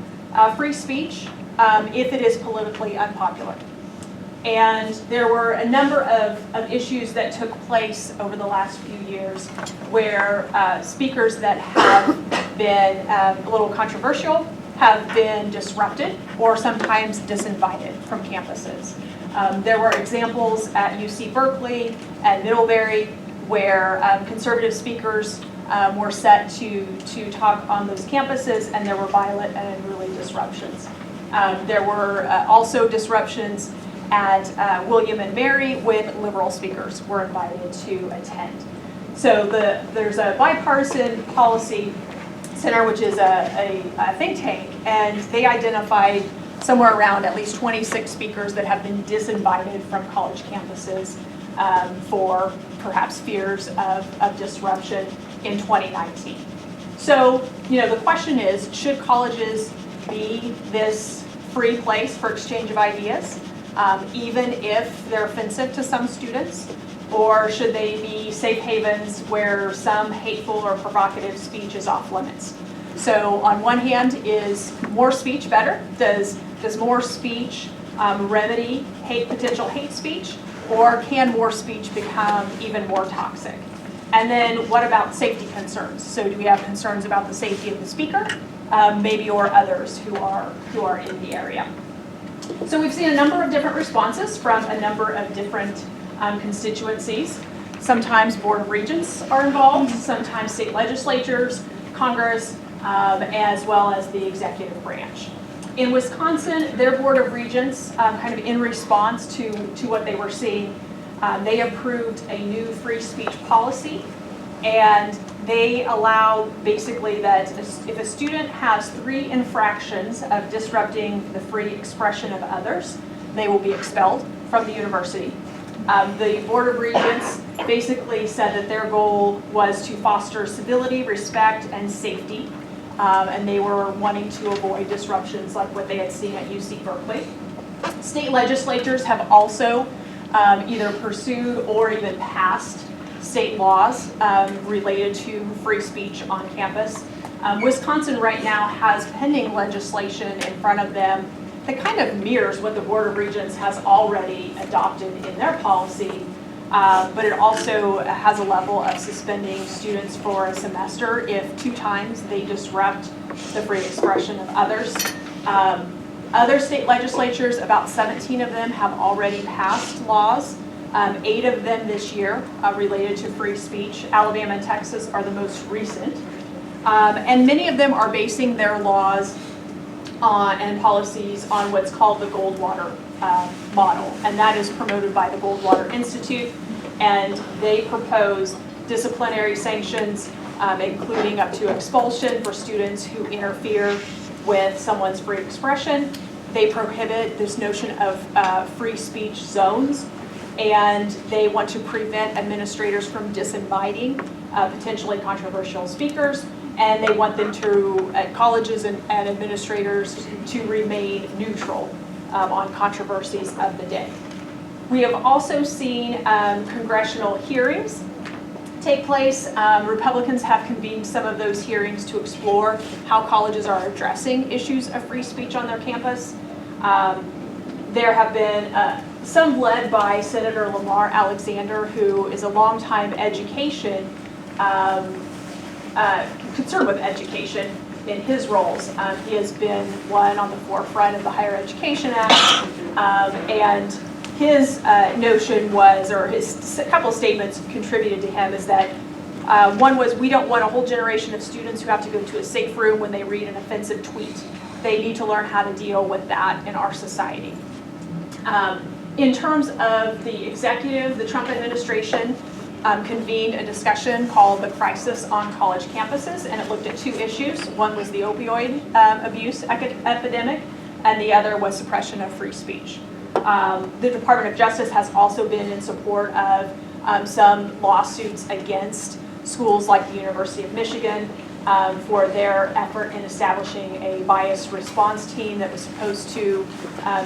free speech if it is politically unpopular? And there were a number of issues that took place over the last few years where speakers that have been a little controversial have been disrupted or sometimes disinvited from campuses. There were examples at UC Berkeley and Middlebury where conservative speakers were set to talk on those campuses, and there were violent and unruly disruptions. There were also disruptions at William and Mary when liberal speakers were invited to attend. So there's a bipartisan policy center, which is a think tank, and they identified somewhere around at least 26 speakers that have been disinvited from college campuses for perhaps fears of disruption in 2019. So, the question is, should colleges be this free place for exchange of ideas, even if they're offensive to some students? Or should they be safe havens where some hateful or provocative speech is off limits? So on one hand, is more speech better? Does more speech remedy potential hate speech? Or can more speech become even more toxic? And then what about safety concerns? So do we have concerns about the safety of the speaker, maybe, or others who are in the area? So we've seen a number of different responses from a number of different constituencies. Sometimes Board of Regents are involved, sometimes state legislatures, Congress, as well as the executive branch. In Wisconsin, their Board of Regents, kind of in response to what they were seeing, they approved a new free speech policy, and they allow basically that if a student has 3 infractions of disrupting the free expression of others, they will be expelled from the university. The Board of Regents basically said that their goal was to foster civility, respect, and safety, and they were wanting to avoid disruptions like what they had seen at UC Berkeley. State legislatures have also either pursued or even passed state laws related to free speech on campus. Wisconsin right now has pending legislation in front of them that kind of mirrors what the Board of Regents has already adopted in their policy, but it also has a level of suspending students for a semester if 2 times they disrupt the free expression of others. Other state legislatures, about 17 of them, have already passed laws, 8 of them this year related to free speech. Alabama and Texas are the most recent. And many of them are basing their laws and policies on what's called the Goldwater model, and that is promoted by the Goldwater Institute, and they propose disciplinary sanctions, including up to expulsion for students who interfere with someone's free expression. They prohibit this notion of free speech zones, and they want to prevent administrators from disinviting potentially controversial speakers, and they want them to, colleges and administrators, to remain neutral on controversies of the day. We have also seen congressional hearings take place. Republicans have convened some of those hearings to explore how colleges are addressing issues of free speech on their campus. There have been some led by Senator Lamar Alexander, who is a longtime concerned with education in his roles. He has been one on the forefront of the Higher Education Act, and his notion was, or his couple statements contributed to him, is that one was, we don't want a whole generation of students who have to go to a safe room when they read an offensive tweet. They need to learn how to deal with that in our society. In terms of the executive, the Trump administration convened a discussion called the Crisis on College Campuses, and it looked at 2 issues. One was the opioid abuse epidemic, and the other was suppression of free speech. The Department of Justice has also been in support of some lawsuits against schools like the University of Michigan for their effort in establishing a bias response team that was supposed to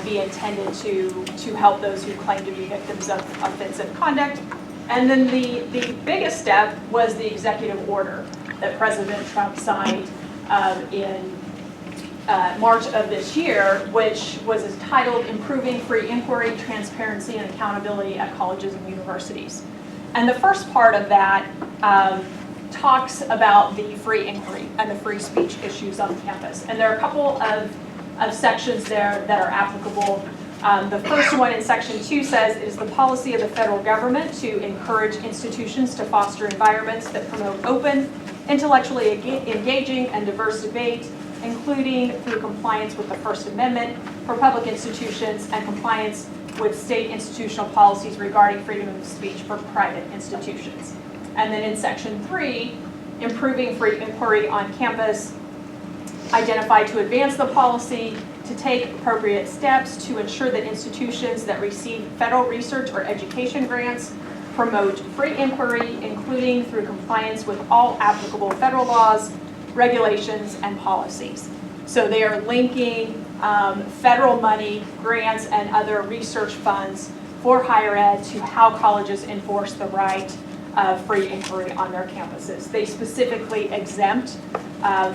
be intended to help those who claim to be victims of offensive conduct. And then the biggest step was the executive order that President Trump signed in March of this year, which was titled Improving Free Inquiry, Transparency, and Accountability at Colleges and Universities. And the first part of that talks about the free inquiry and the free speech issues on campus. And there are a couple of sections there that are applicable. The first one in section 2 says it is the policy of the federal government to encourage institutions to foster environments that promote open, intellectually engaging, and diverse debate, including through compliance with the First Amendment for public institutions and compliance with state institutional policies regarding freedom of speech for private institutions. And then in section 3, improving free inquiry on campus, identify to advance the policy, to take appropriate steps to ensure that institutions that receive federal research or education grants promote free inquiry, including through compliance with all applicable federal laws, regulations, and policies. So they are linking federal money, grants, and other research funds for higher ed to how colleges enforce the right of free inquiry on their campuses. They specifically exempt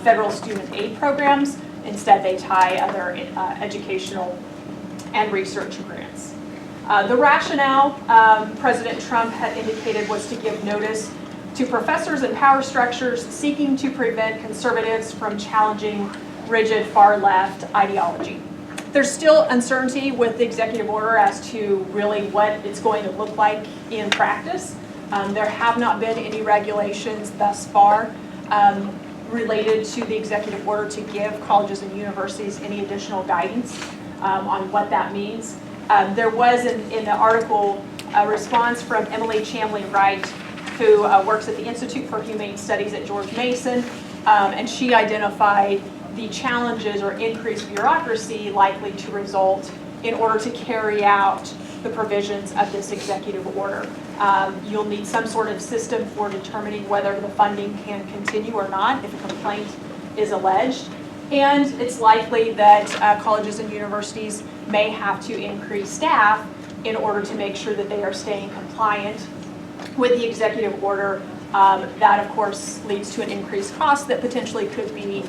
federal student aid programs. Instead, they tie other educational and research grants. The rationale President Trump had indicated was to give notice to professors and power structures seeking to prevent conservatives from challenging rigid far-left ideology. There's still uncertainty with the executive order as to really what it's going to look like in practice. There have not been any regulations thus far related to the executive order to give colleges and universities any additional guidance on what that means. There was in the article a response from Emily Chamley-Wright, who works at the Institute for Humane Studies at George Mason, and she identified the challenges or increased bureaucracy likely to result in order to carry out the provisions of this executive order. You'll need some sort of system for determining whether the funding can continue or not if a complaint is alleged. And it's likely that colleges and universities may have to increase staff in order to make sure that they are staying compliant with the executive order. That, of course, leads to an increased cost that potentially could be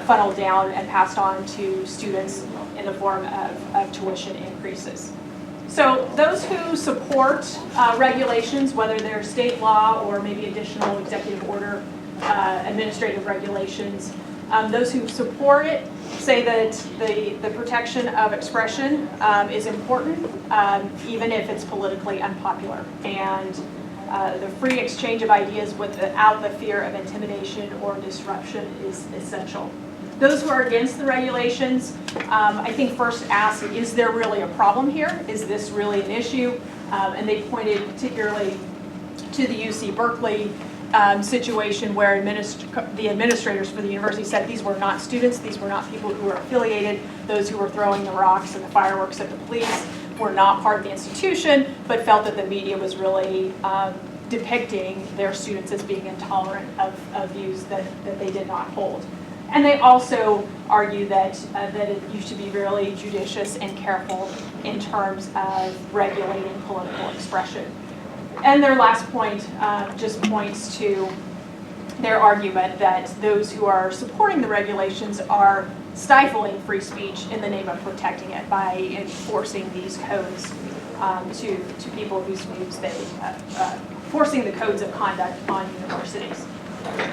funneled down and passed on to students in the form of tuition increases. So those who support regulations, whether they're state law or maybe additional executive order administrative regulations, those who support it say that the protection of expression is important, even if it's politically unpopular. And the free exchange of ideas without the fear of intimidation or disruption is essential. Those who are against the regulations, I think first ask, is there really a problem here? Is this really an issue? And they pointed particularly to the UC Berkeley situation where the administrators for the university said these were not students, these were not people who were affiliated, those who were throwing the rocks and the fireworks at the police were not part of the institution, but felt that the media was really depicting their students as being intolerant of views that they did not hold. And they also argue that you should be really judicious and careful in terms of regulating political expression. And their last point just points to their argument that those who are supporting the regulations are stifling free speech in the name of protecting it by enforcing these codes to people whose views they, forcing the codes of conduct on universities.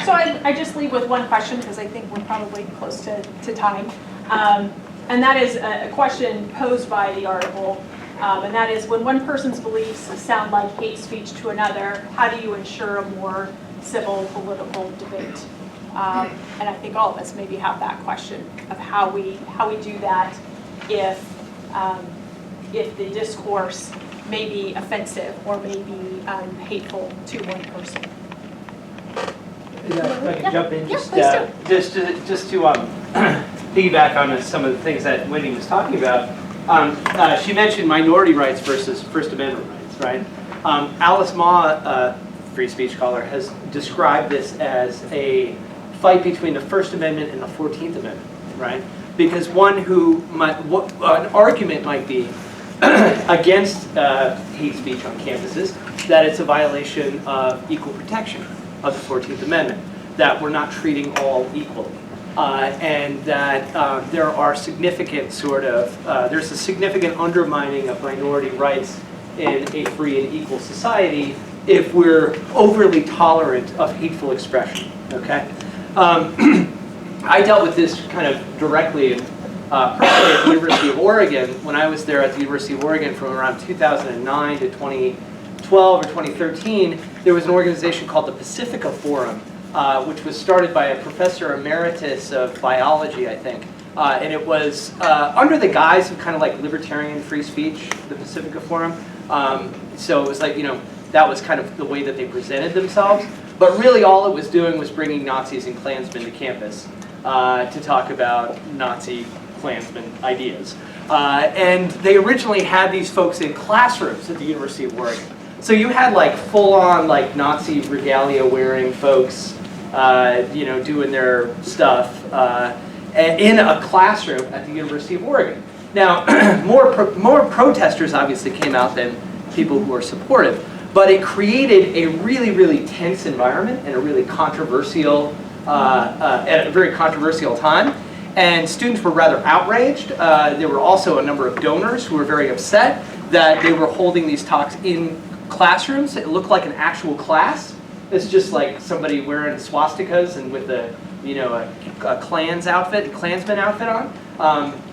So I just leave with one question because I think we're probably close to time. And that is a question posed by the article. And that is, when one person's beliefs sound like hate speech to another, how do you ensure a more civil political debate? And I think all of us maybe have that question of how we do that if the discourse may be offensive or may be hateful to one person. If I could jump in, just to piggyback on some of the things that Wendy was talking about. She mentioned minority rights versus First Amendment rights, right? Alice Ma, free speech scholar, has described this as a fight between the First Amendment and the 14th Amendment, right? Because an argument might be against hate speech on campuses, that it's a violation of equal protection of the 14th Amendment, that we're not treating all equally. and that there are significant there's a significant undermining of minority rights in a free and equal society if we're overly tolerant of hateful expression, okay? I dealt with this kind of directly and personally at the University of Oregon. When I was there at the University of Oregon from around 2009 to 2012 or 2013, there was an organization called the Pacifica Forum, which was started by a professor emeritus of biology, I think. And it was under the guise of kind of like libertarian free speech, the Pacifica Forum. So it was like, that was kind of the way that they presented themselves. But really all it was doing was bringing Nazis and Klansmen to campus to talk about Nazi Klansmen ideas. And they originally had these folks in classrooms at the University of Oregon. So you had like full-on like Nazi regalia wearing folks, doing their stuff in a classroom at the University of Oregon. Now, more protesters obviously came out than people who were supportive, but it created a really, really tense environment and a really controversial, at a very controversial time. And students were rather outraged. There were also a number of donors who were very upset that they were holding these talks in classrooms. It looked like an actual class. It's just like somebody wearing swastikas and with a Klansman outfit on,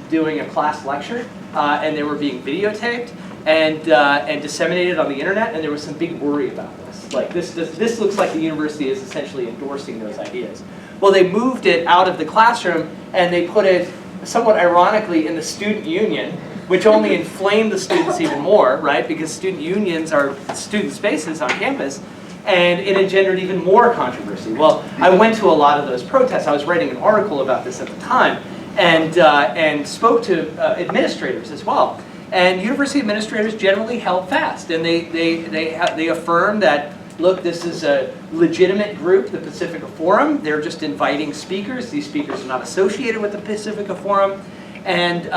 doing a class lecture, and they were being videotaped and disseminated on the internet. And there was some big worry about this. Like this looks like the university is essentially endorsing those ideas. Well, they moved it out of the classroom and they put it, somewhat ironically, in the student union, which only inflamed the students even more, right? Because student unions are student spaces on campus, and it engendered even more controversy. Well, I went to a lot of those protests. I was writing an article about this at the time, and spoke to administrators as well. And university administrators generally held fast, and they affirmed that, look, this is a legitimate group, the Pacifica Forum. They're just inviting speakers. These speakers are not associated with the Pacifica Forum. And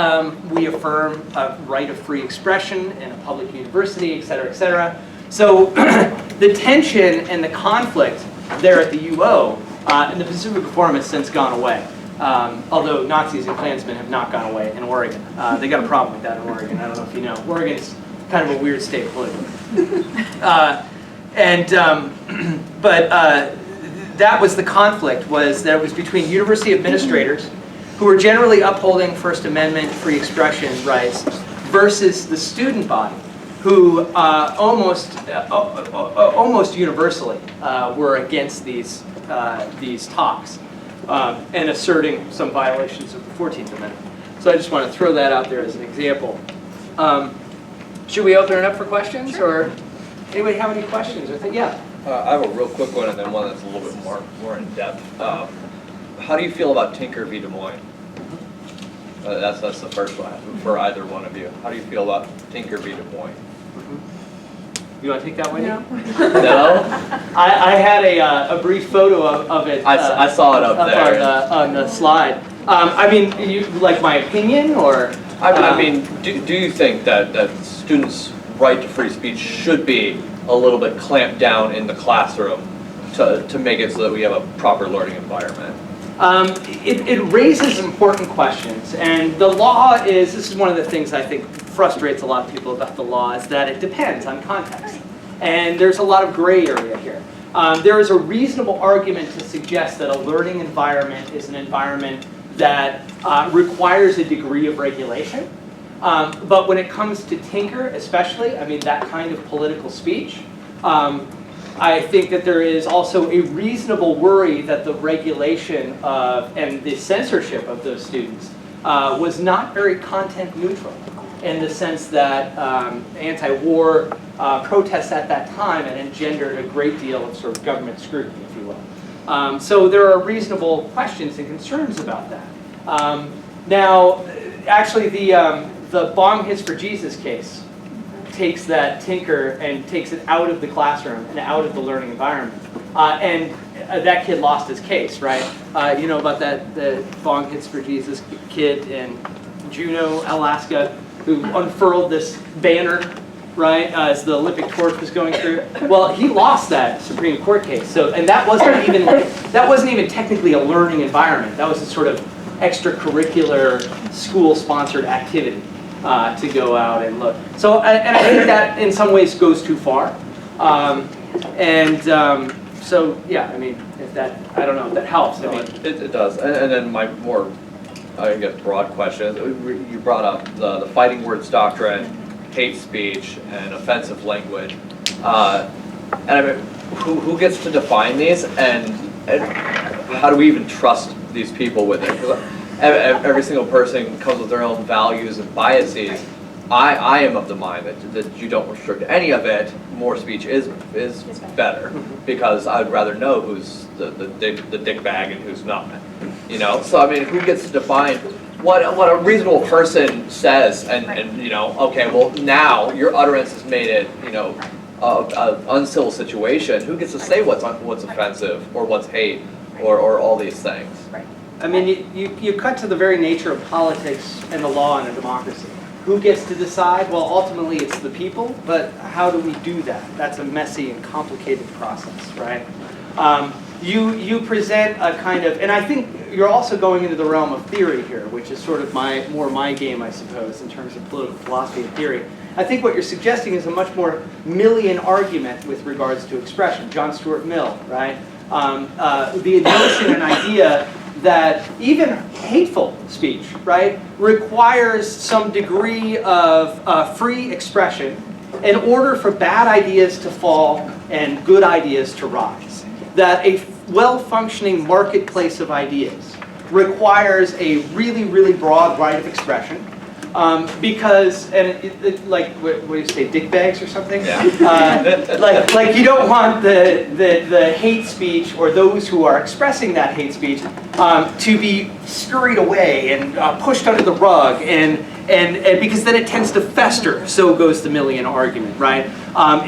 we affirm a right of free expression in a public university, et cetera, et cetera. So the tension and the conflict there at the UO and the Pacifica Forum has since gone away. Although Nazis and Klansmen have not gone away in Oregon. They got a problem with that in Oregon. I don't know if you know. Oregon's kind of a weird state politically. But that was the conflict, was that it was between university administrators who were generally upholding First Amendment free expression rights versus the student body, who almost universally were against these talks and asserting some violations of the 14th Amendment. So I just want to throw that out there as an example. Should we open it up for questions, or anybody have any questions? Yeah. I have a real quick one and then one that's a little bit more in depth. How do you feel about Tinker v. Des Moines? That's the first one for either one of you. How do you feel about Tinker v. Des Moines? You want to take that one? No. No? I had a brief photo of it. I saw it up there. On the slide. I mean, you like my opinion, or? I mean, do you think that students' right to free speech should be a little bit clamped down in the classroom to make it so that we have a proper learning environment? It raises important questions, and the law this is one of the things I think frustrates a lot of people about the law, is that it depends on context. And there's a lot of gray area here. There is a reasonable argument to suggest that a learning environment is an environment that requires a degree of regulation. But when it comes to Tinker especially, I mean that kind of political speech, I think that there is also a reasonable worry that the regulation and the censorship of those students was not very content neutral, in the sense that anti-war protests at that time had engendered a great deal of sort of government scrutiny, if you will. So there are reasonable questions and concerns about that. Now, actually, the Bong Hits for Jesus case takes that Tinker and takes it out of the classroom and out of the learning environment. And that kid lost his case, right? You know about the Bong Hits for Jesus kid in Juneau, Alaska, who unfurled this banner, right, as the Olympic torch was going through. Well, he lost that Supreme Court case. So, and that wasn't even technically a learning environment. That was a sort of extracurricular school-sponsored activity to go out and look. So, and I think that in some ways goes too far. So, yeah, I mean, if that, I don't know if that helps. No, it does. And then my more, I guess, broad question, you brought up the fighting words doctrine, hate speech, and offensive language. And I mean, who gets to define these, and how do we even trust these people with it? Because every single person comes with their own values and biases. I am of the mind that you don't restrict any of it. More speech is better, because I'd rather know who's the dick bag and who's not. You know, so I mean, who gets to define what a reasonable person says, and you know, okay, well now your utterance has made it, you know, an uncivil situation. Who gets to say what's offensive or what's hate or all these things? Right. I mean, you cut to the very nature of politics and the law in a democracy. Who gets to decide? Well, ultimately it's the people, but how do we do that? That's a messy and complicated process, right? You present a kind of, and I think you're also going into the realm of theory here, which is sort of more my game, I suppose, in terms of political philosophy and theory. I think what you're suggesting is a much more Millian argument with regards to expression. John Stuart Mill, right? The notion and idea that even hateful speech, right, requires some degree of free expression in order for bad ideas to fall and good ideas to rise. That a well-functioning marketplace of ideas requires a really, really broad right of expression. Because, and like, what do you say, dick bags or something? Yeah. Like you don't want the hate speech or those who are expressing that hate speech to be scurried away and pushed under the rug, and because then it tends to fester. So goes the Millian argument, right?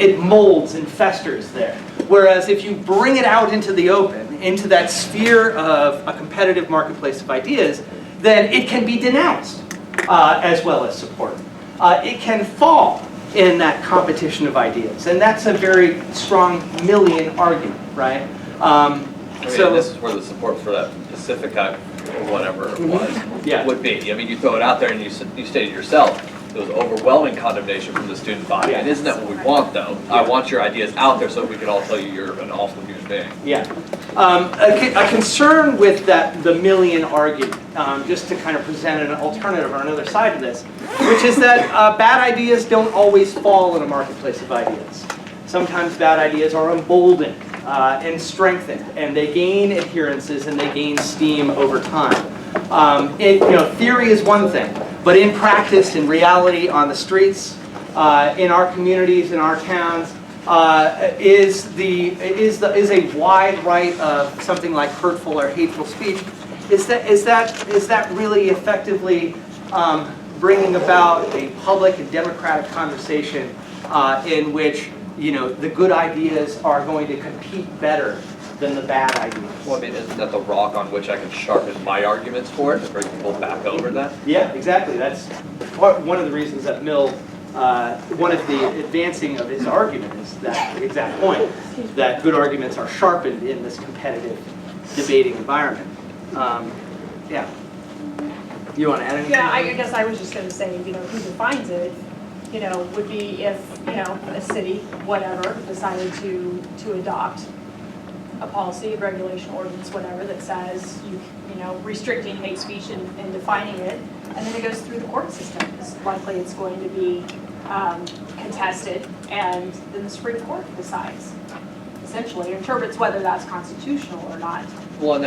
It molds and festers there. Whereas if you bring it out into the open, into that sphere of a competitive marketplace of ideas, then it can be denounced. As well as supported. It can fall in that competition of ideas, and that's a very strong Millian argument, right? I mean, so this is where the support for that Pacifica or whatever it was would be. I mean, you throw it out there, and you stated yourself, there was overwhelming condemnation from the student body, and isn't that what we want, though? I want your ideas out there so we can all tell you you're an awesome human being. Yeah. A concern with the Millian argument, just to kind of present an alternative or another side to this, which is that bad ideas don't always fall in a marketplace of ideas. Sometimes bad ideas are emboldened and strengthened, and they gain adherences and they gain steam over time. Theory is one thing, but in practice, in reality, on the streets, in our communities, in our towns, is a wide right of something like hurtful or hateful speech. Is that really effectively bringing about a public and democratic conversation in which the good ideas are going to compete better than the bad ideas? Well, I mean, isn't that the rock on which I can sharpen my arguments for it to bring people back over that? Yeah, exactly. That's one of the reasons that Mill, one of the advancing of his argument is that exact point, that good arguments are sharpened in this competitive debating environment. Yeah. You want to add anything? Yeah, I guess I was just going to say, who defines it, would be if, a city, whatever, decided to adopt a policy, regulation, ordinance, whatever, that says restricting hate speech and defining it, and then it goes through the court system. It's likely it's going to be contested, and then the Supreme Court decides, essentially, interprets whether that's constitutional or not. Well, and